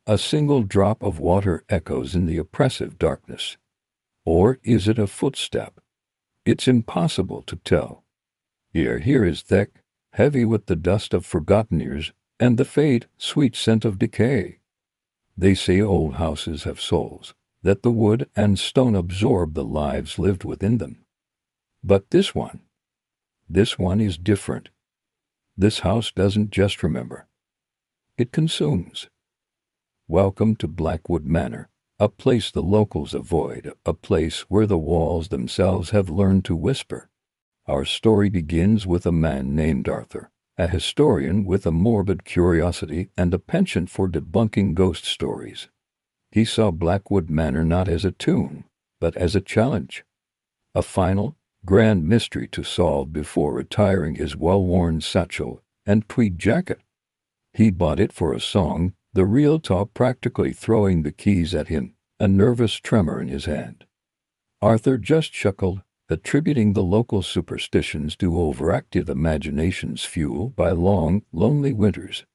A single drop of water echoes in the oppressive darkness. Or is it a footstep? It's impossible to tell. Here is thick, heavy with the dust of forgotten years, and the faint, sweet scent of decay. They say old houses have souls, that the wood and stone absorb the lives lived within them. But this one is different. This house doesn't just remember. It consumes. Welcome to Blackwood Manor, a place the locals avoid, a place where the walls themselves have learned to whisper. Our story begins with a man named Arthur, a historian with a morbid curiosity and a penchant for debunking ghost stories. He saw Blackwood Manor not as a tomb, but as a challenge. A final, grand mystery to solve before retiring his well-worn satchel and tweed jacket. He bought it for a song, the realtor practically throwing the keys at him, a nervous tremor in his hand. Arthur just chuckled, attributing the local superstitions to overactive imaginations fueled by long, lonely winters.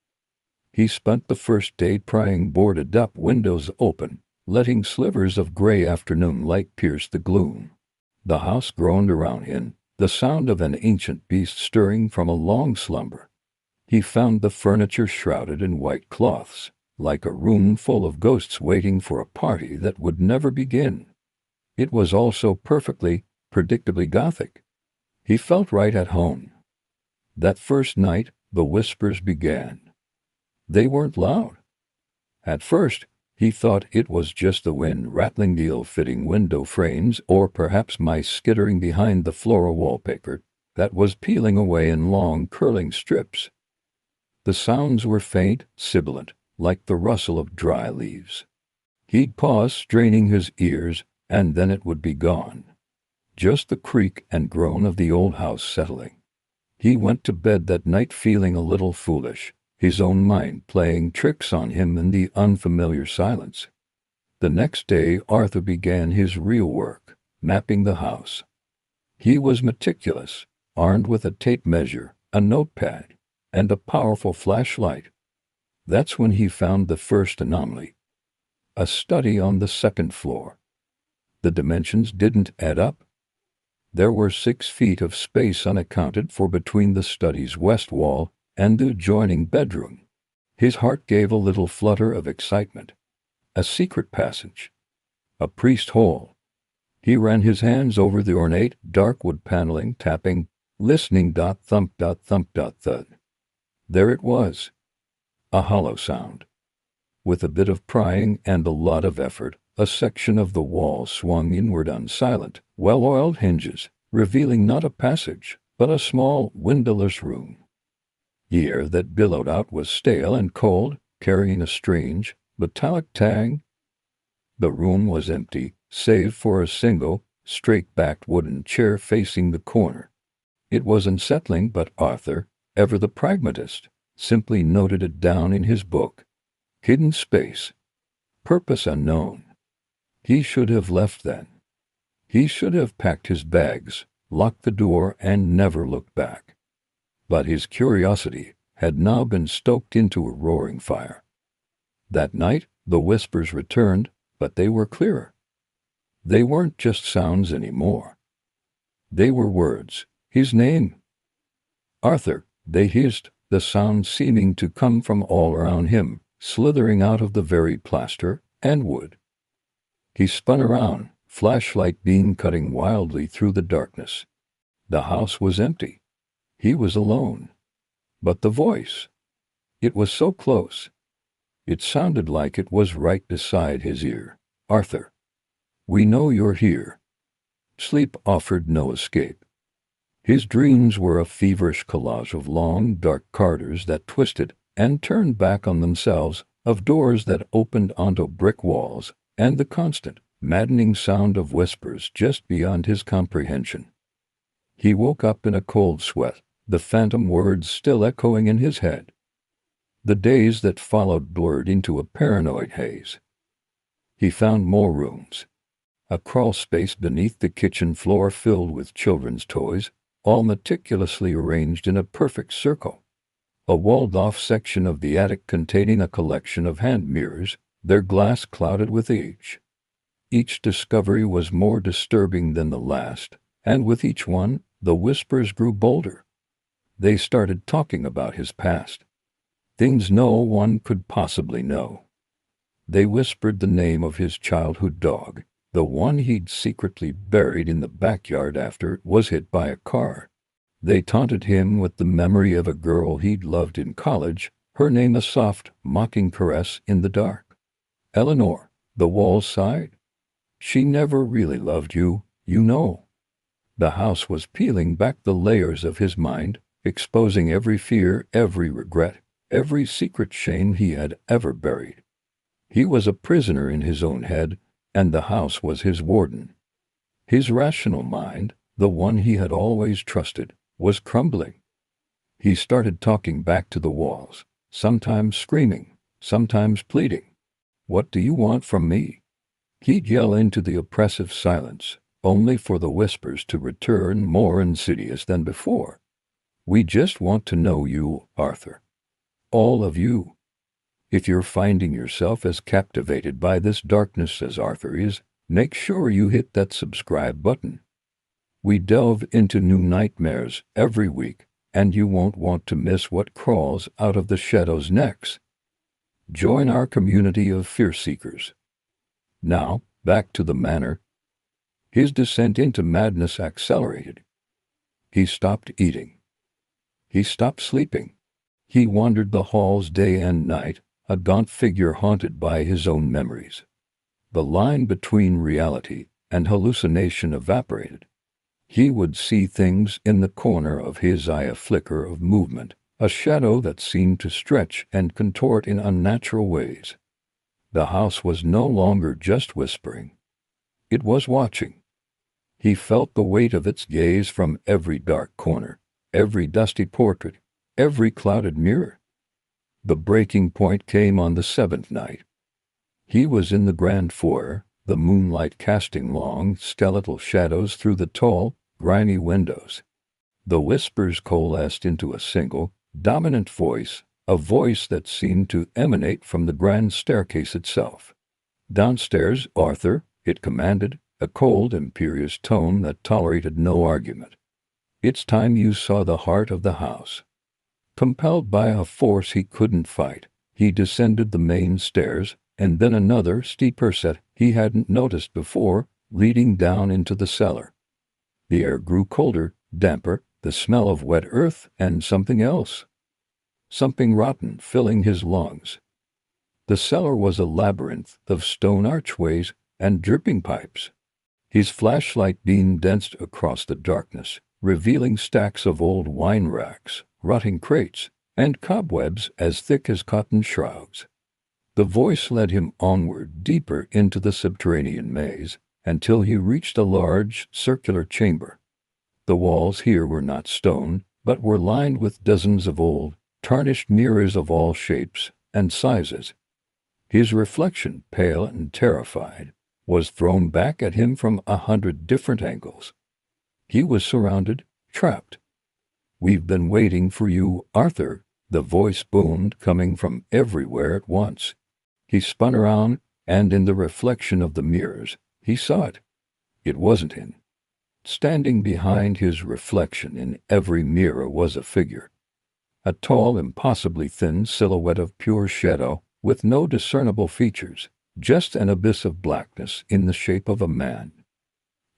He spent the first day prying boarded-up windows open, letting slivers of gray afternoon light pierce the gloom. The house groaned around him, the sound of an ancient beast stirring from a long slumber. He found the furniture shrouded in white cloths, like a room full of ghosts waiting for a party that would never begin. It was also perfectly, predictably Gothic. He felt right at home. That first night, the whispers began. They weren't loud. At first, he thought it was just the wind rattling the ill-fitting window frames or perhaps mice skittering behind the floral wallpaper that was peeling away in long, curling strips. The sounds were faint, sibilant, like the rustle of dry leaves. He'd pause, straining his ears, and then it would be gone. Just the creak and groan of the old house settling. He went to bed that night feeling a little foolish, his own mind playing tricks on him in the unfamiliar silence. The next day Arthur began his real work, mapping the house. He was meticulous, armed with a tape measure, a notepad, and a powerful flashlight. That's when he found the first anomaly. A study on the second floor. The dimensions didn't add up. There were 6 feet of space unaccounted for between the study's west wall and the adjoining bedroom. His heart gave a little flutter of excitement. A secret passage. A priest hole. He ran his hands over the ornate, dark wood paneling, tapping, listening. Thump, thud. There it was. A hollow sound. With a bit of prying and a lot of effort, a section of the wall swung inward on silent, well-oiled hinges, revealing not a passage, but a small, windowless room. The air that billowed out was stale and cold, carrying a strange, metallic tang. The room was empty, save for a single, straight-backed wooden chair facing the corner. It was unsettling, but Arthur, ever the pragmatist, simply noted it down in his book. Hidden space. Purpose unknown. He should have left then. He should have packed his bags, locked the door, and never looked back. But his curiosity had now been stoked into a roaring fire. That night, the whispers returned, but they were clearer. They weren't just sounds anymore. They were words, his name. Arthur, they hissed, the sound seeming to come from all around him, slithering out of the very plaster and wood. He spun around, flashlight beam cutting wildly through the darkness. The house was empty. He was alone. But the voice, it was so close. It sounded like it was right beside his ear. Arthur, we know you're here. Sleep offered no escape. His dreams were a feverish collage of long, dark corridors that twisted and turned back on themselves, of doors that opened onto brick walls, and the constant, maddening sound of whispers just beyond his comprehension. He woke up in a cold sweat, the phantom words still echoing in his head. The days that followed blurred into a paranoid haze. He found more rooms. A crawl space beneath the kitchen floor filled with children's toys, all meticulously arranged in a perfect circle. A walled-off section of the attic containing a collection of hand mirrors, their glass clouded with age. Each discovery was more disturbing than the last, and with each one, the whispers grew bolder. They started talking about his past. Things no one could possibly know. They whispered the name of his childhood dog, the one he'd secretly buried in the backyard after it was hit by a car. They taunted him with the memory of a girl he'd loved in college, her name a soft, mocking caress in the dark. Eleanor, the walls sighed. She never really loved you, you know. The house was peeling back the layers of his mind, exposing every fear, every regret, every secret shame he had ever buried. He was a prisoner in his own head, and the house was his warden. His rational mind, the one he had always trusted, was crumbling. He started talking back to the walls, sometimes screaming, sometimes pleading. "What do you want from me?" He'd yell into the oppressive silence, only for the whispers to return more insidious than before. "We just want to know you, Arthur. All of you. If you're finding yourself as captivated by this darkness as Arthur is, make sure you hit that subscribe button. We delve into new nightmares every week, and you won't want to miss what crawls out of the shadows next. Join our community of fear seekers. Now, back to the manor. His descent into madness accelerated. He stopped eating. He stopped sleeping. He wandered the halls day and night, a gaunt figure haunted by his own memories. The line between reality and hallucination evaporated. He would see things in the corner of his eye, a flicker of movement, a shadow that seemed to stretch and contort in unnatural ways. The house was no longer just whispering. It was watching. He felt the weight of its gaze from every dark corner, every dusty portrait, every clouded mirror. The breaking point came on the seventh night. He was in the grand foyer, the moonlight casting long, skeletal shadows through the tall, grimy windows. The whispers coalesced into a single, dominant voice, a voice that seemed to emanate from the grand staircase itself. "Downstairs, Arthur," it commanded, a cold, imperious tone that tolerated no argument. "It's time you saw the heart of the house." Compelled by a force he couldn't fight, he descended the main stairs, and then another, steeper set he hadn't noticed before, leading down into the cellar. The air grew colder, damper, the smell of wet earth and something else. Something rotten filling his lungs. The cellar was a labyrinth of stone archways and dripping pipes. His flashlight beam danced across the darkness, revealing stacks of old wine racks, rotting crates, and cobwebs as thick as cotton shrouds. The voice led him onward, deeper into the subterranean maze, until he reached a large, circular chamber. The walls here were not stone, but were lined with dozens of old, tarnished mirrors of all shapes and sizes. His reflection, pale and terrified, was thrown back at him from 100 different angles. He was surrounded, trapped. "We've been waiting for you, Arthur," the voice boomed, coming from everywhere at once. He spun around, and in the reflection of the mirrors, he saw it. It wasn't him. Standing behind his reflection in every mirror was a figure. A tall, impossibly thin silhouette of pure shadow, with no discernible features, just an abyss of blackness in the shape of a man.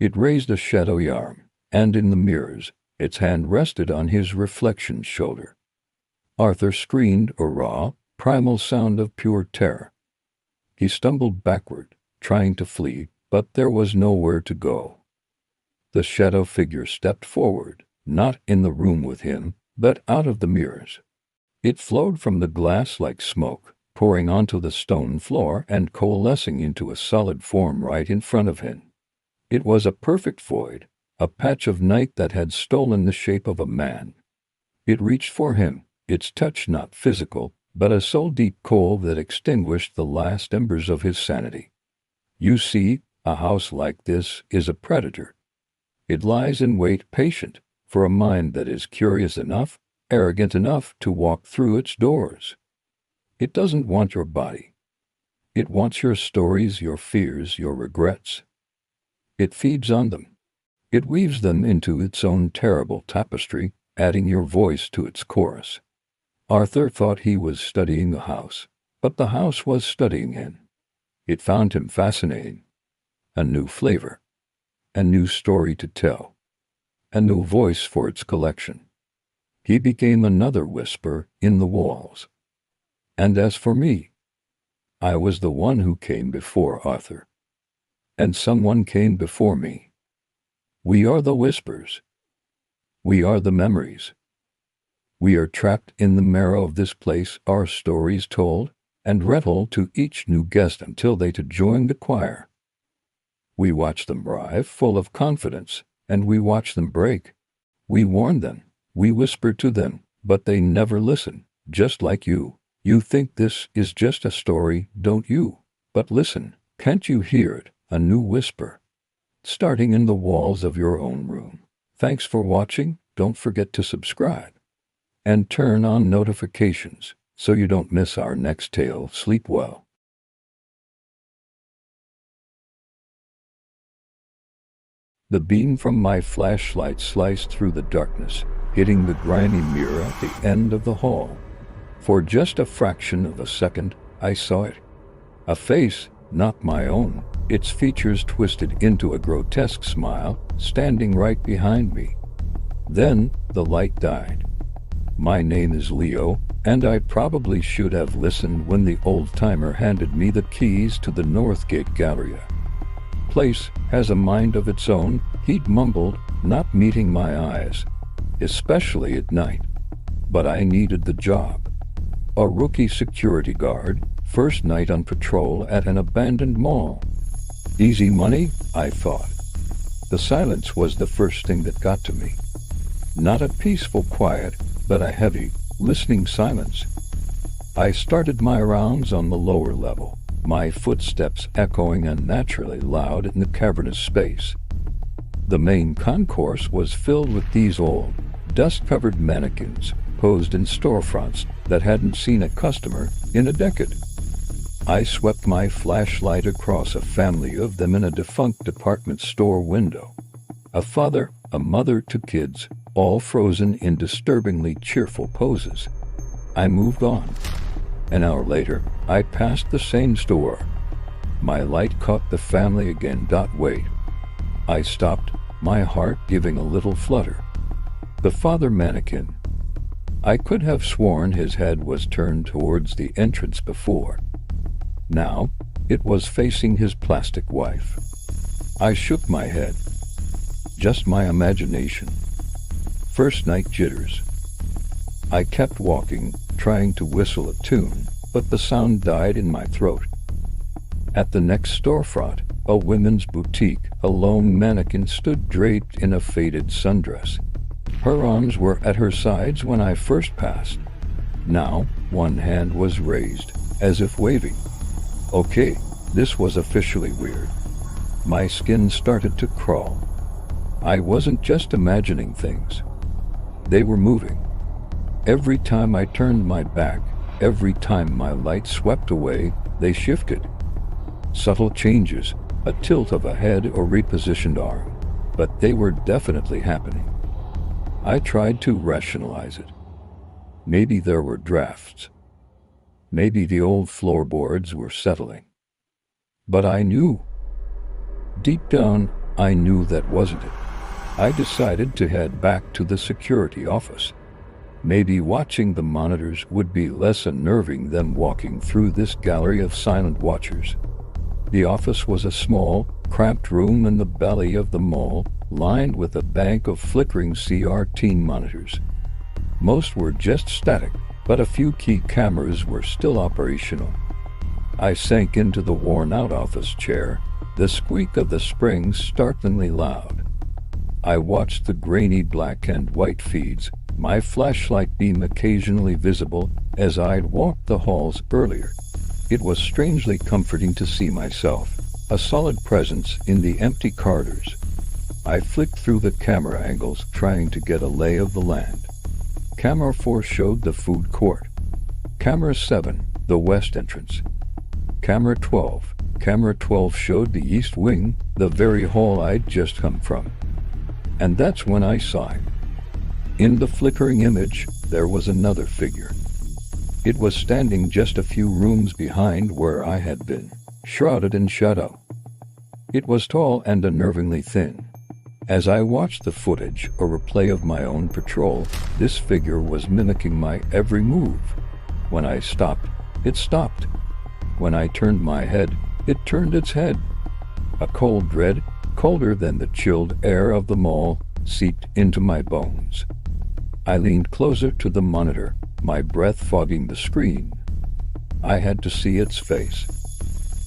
It raised a shadowy arm, and in the mirrors, its hand rested on his reflection's shoulder. Arthur screamed a raw, primal sound of pure terror. He stumbled backward, trying to flee, but there was nowhere to go. The shadow figure stepped forward, not in the room with him, but out of the mirrors. It flowed from the glass like smoke, pouring onto the stone floor and coalescing into a solid form right in front of him. It was a perfect void, a patch of night that had stolen the shape of a man. It reached for him, its touch not physical, but a soul-deep cold that extinguished the last embers of his sanity. "You see, a house like this is a predator. It lies in wait, patient, for a mind that is curious enough, arrogant enough to walk through its doors. It doesn't want your body. It wants your stories, your fears, your regrets. It feeds on them. It weaves them into its own terrible tapestry, adding your voice to its chorus. Arthur thought he was studying the house, but the house was studying him. It found him fascinating. A new flavor. A new story to tell. A new voice for its collection. He became another whisper in the walls. And as for me, I was the one who came before Arthur. And someone came before me. We are the whispers. We are the memories. We are trapped in the marrow of this place, our stories told, and rattled to each new guest until they to join the choir. We watch them rise, full of confidence, and we watch them break. We warn them, we whisper to them, but they never listen, just like you. You think this is just a story, don't you? But listen, can't you hear it? A new whisper, starting in the walls of your own room. Thanks for watching. Don't forget to subscribe and turn on notifications so you don't miss our next tale. Sleep well. The beam from my flashlight sliced through the darkness, hitting the grimy mirror at the end of the hall. For just a fraction of a second, I saw it. A face, not my own, its features twisted into a grotesque smile, standing right behind me. Then, the light died. My name is Leo, and I probably should have listened when the old-timer handed me the keys to the Northgate Galleria. Place has a mind of its own, he'd mumbled, not meeting my eyes, especially at night. But I needed the job. A rookie security guard, first night on patrol at an abandoned mall. Easy money, I thought. The silence was the first thing that got to me. Not a peaceful quiet, but a heavy, listening silence. I started my rounds on the lower level, my footsteps echoing unnaturally loud in the cavernous space. The main concourse was filled with these old, dust-covered mannequins posed in storefronts that hadn't seen a customer in a decade. I swept my flashlight across a family of them in a defunct department store window. A father, a mother, two kids, all frozen in disturbingly cheerful poses. I moved on. An hour later, I passed the same store. My light caught the family again. Wait. I stopped, my heart giving a little flutter. The father mannequin. I could have sworn his head was turned towards the entrance before. Now, it was facing his plastic wife. I shook my head. Just my imagination. First night jitters. I kept walking, trying to whistle a tune, but the sound died in my throat. At the next storefront, a women's boutique, a lone mannequin stood draped in a faded sundress. Her arms were at her sides when I first passed. Now, one hand was raised, as if waving. Okay, this was officially weird. My skin started to crawl. I wasn't just imagining things. They were moving. Every time I turned my back, every time my light swept away, they shifted. Subtle changes, a tilt of a head or repositioned arm, but they were definitely happening. I tried to rationalize it. Maybe there were drafts. Maybe the old floorboards were settling. But I knew. Deep down, I knew that wasn't it. I decided to head back to the security office. Maybe watching the monitors would be less unnerving than walking through this gallery of silent watchers. The office was a small, cramped room in the belly of the mall, lined with a bank of flickering CRT monitors. Most were just static, but a few key cameras were still operational. I sank into the worn-out office chair, the squeak of the springs startlingly loud. I watched the grainy black and white feeds, my flashlight beam occasionally visible as I'd walked the halls earlier. It was strangely comforting to see myself, a solid presence in the empty corridors. I flicked through the camera angles trying to get a lay of the land. Camera 4 showed the food court. Camera 7, the west entrance. Camera 12 showed the east wing, the very hall I'd just come from. And that's when I saw him. In the flickering image, there was another figure. It was standing just a few rooms behind where I had been, shrouded in shadow. It was tall and unnervingly thin. As I watched the footage, a replay of my own patrol, this figure was mimicking my every move. When I stopped, it stopped. When I turned my head, it turned its head. A cold dread, colder than the chilled air of the mall, seeped into my bones. I leaned closer to the monitor, my breath fogging the screen. I had to see its face.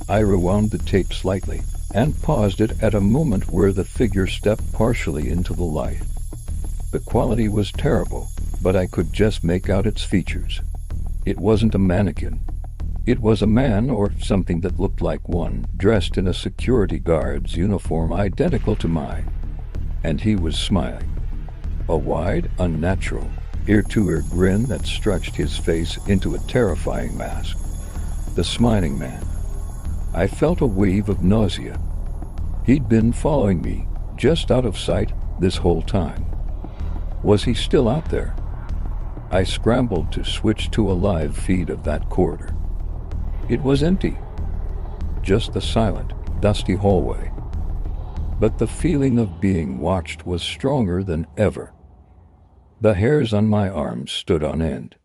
I rewound the tape slightly and paused it at a moment where the figure stepped partially into the light. The quality was terrible, but I could just make out its features. It wasn't a mannequin. It was a man, or something that looked like one, dressed in a security guard's uniform identical to mine. And he was smiling. A wide, unnatural, ear-to-ear grin that stretched his face into a terrifying mask. The smiling man. I felt a wave of nausea. He'd been following me, just out of sight, this whole time. Was he still out there? I scrambled to switch to a live feed of that corridor. It was empty. Just the silent, dusty hallway. But the feeling of being watched was stronger than ever. The hairs on my arms stood on end.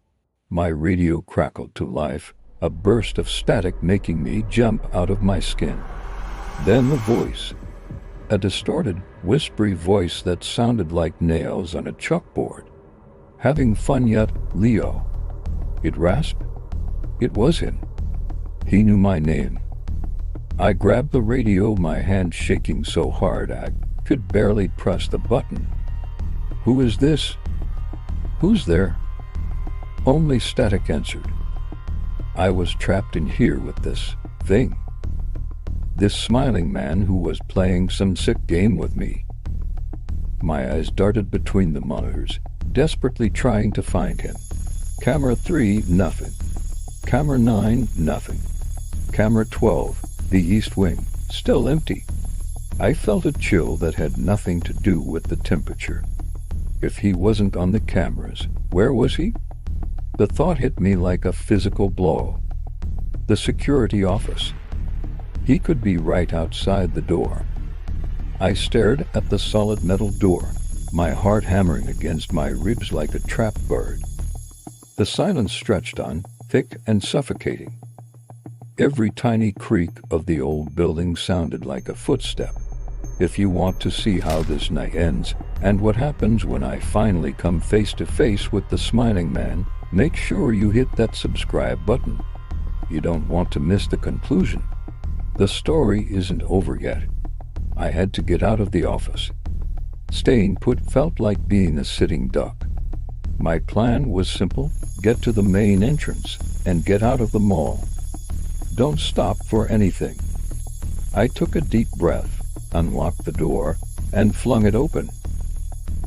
My radio crackled to life, a burst of static making me jump out of my skin. Then the voice. A distorted, whispery voice that sounded like nails on a chalkboard. Having fun yet, Leo? It rasped. It was him. He knew my name. I grabbed the radio, my hand shaking so hard I could barely press the button. Who is this? Who's there? Only static answered. I was trapped in here with this thing. This smiling man who was playing some sick game with me. My eyes darted between the monitors, desperately trying to find him. Camera 3, nothing. Camera 9, nothing. Camera 12, the east wing, still empty. I felt a chill that had nothing to do with the temperature. If he wasn't on the cameras, where was he? The thought hit me like a physical blow. The security office. He could be right outside the door. I stared at the solid metal door, my heart hammering against my ribs like a trapped bird. The silence stretched on, thick and suffocating. Every tiny creak of the old building sounded like a footstep. If you want to see how this night ends, and what happens when I finally come face to face with the smiling man, make sure you hit that subscribe button. You don't want to miss the conclusion. The story isn't over yet. I had to get out of the office. Staying put felt like being a sitting duck. My plan was simple: get to the main entrance and get out of the mall. Don't stop for anything. I took a deep breath, unlocked the door, and flung it open.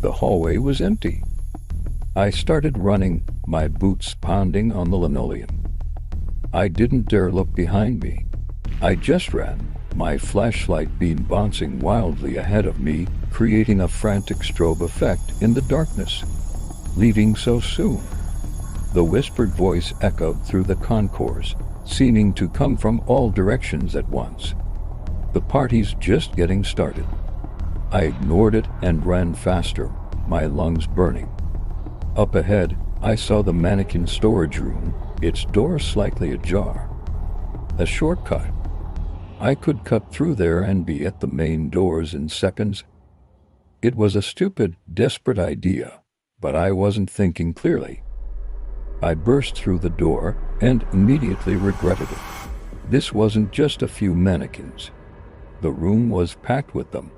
The hallway was empty. I started running, my boots pounding on the linoleum. I didn't dare look behind me. I just ran, my flashlight beam bouncing wildly ahead of me, creating a frantic strobe effect in the darkness. Leaving so soon? The whispered voice echoed through the concourse, seeming to come from all directions at once. The party's just getting started. I ignored it and ran faster, my lungs burning. Up ahead, I saw the mannequin storage room, its door slightly ajar. A shortcut. I could cut through there and be at the main doors in seconds. It was a stupid, desperate idea, but I wasn't thinking clearly. I burst through the door and immediately regretted it. This wasn't just a few mannequins. The room was packed with them.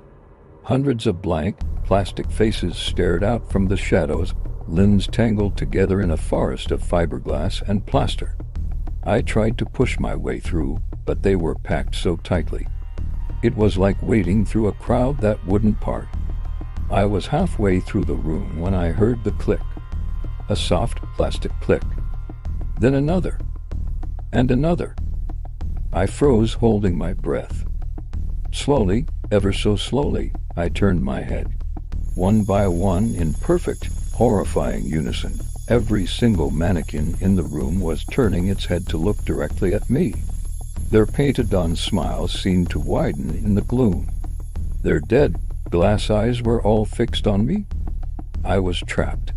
Hundreds of blank, plastic faces stared out from the shadows, limbs tangled together in a forest of fiberglass and plaster. I tried to push my way through, but they were packed so tightly. It was like wading through a crowd that wouldn't part. I was halfway through the room when I heard the click. a soft plastic click. Then another. And another. I froze, holding my breath. Slowly, ever so slowly, I turned my head. One by one, in perfect, horrifying unison, every single mannequin in the room was turning its head to look directly at me. Their painted-on smiles seemed to widen in the gloom. Their dead, glass eyes were all fixed on me. I was trapped.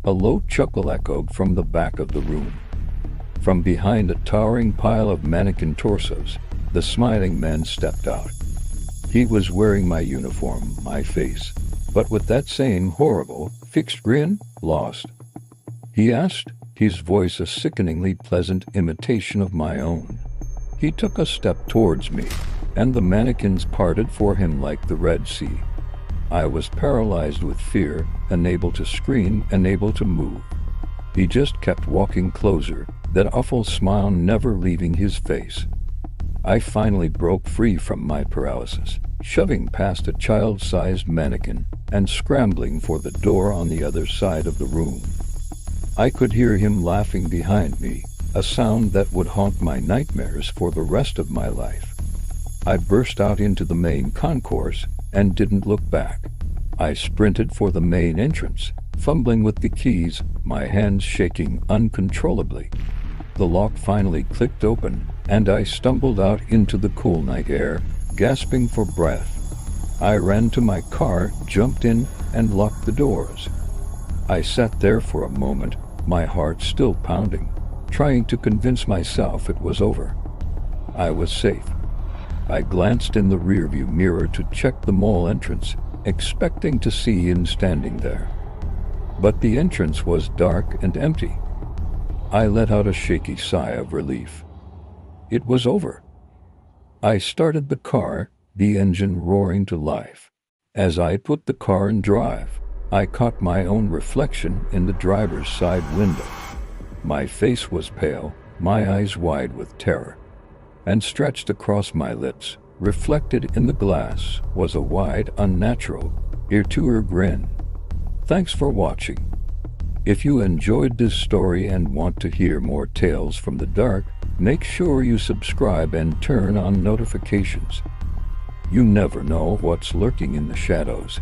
A low chuckle echoed from the back of the room. From behind a towering pile of mannequin torsos, the smiling man stepped out. He was wearing my uniform, my face, but with that same horrible, fixed grin, lost. He asked, his voice a sickeningly pleasant imitation of my own. He took a step towards me, and the mannequins parted for him like the Red Sea. I was paralyzed with fear, unable to scream, unable to move. He just kept walking closer, that awful smile never leaving his face. I finally broke free from my paralysis, shoving past a child-sized mannequin and scrambling for the door on the other side of the room. I could hear him laughing behind me, a sound that would haunt my nightmares for the rest of my life. I burst out into the main concourse and didn't look back. I sprinted for the main entrance, fumbling with the keys, my hands shaking uncontrollably. The lock finally clicked open, and I stumbled out into the cool night air, gasping for breath. I ran to my car, jumped in, and locked the doors. I sat there for a moment, my heart still pounding, trying to convince myself it was over. I was safe. I glanced in the rearview mirror to check the mall entrance, expecting to see him standing there. But the entrance was dark and empty. I let out a shaky sigh of relief. It was over. I started the car, the engine roaring to life. As I put the car in drive, I caught my own reflection in the driver's side window. My face was pale, my eyes wide with terror, and stretched across my lips, reflected in the glass, was a wide, unnatural, ear-to-ear grin. Thanks for watching. If you enjoyed this story and want to hear more tales from the dark, make sure you subscribe and turn on notifications. You never know what's lurking in the shadows.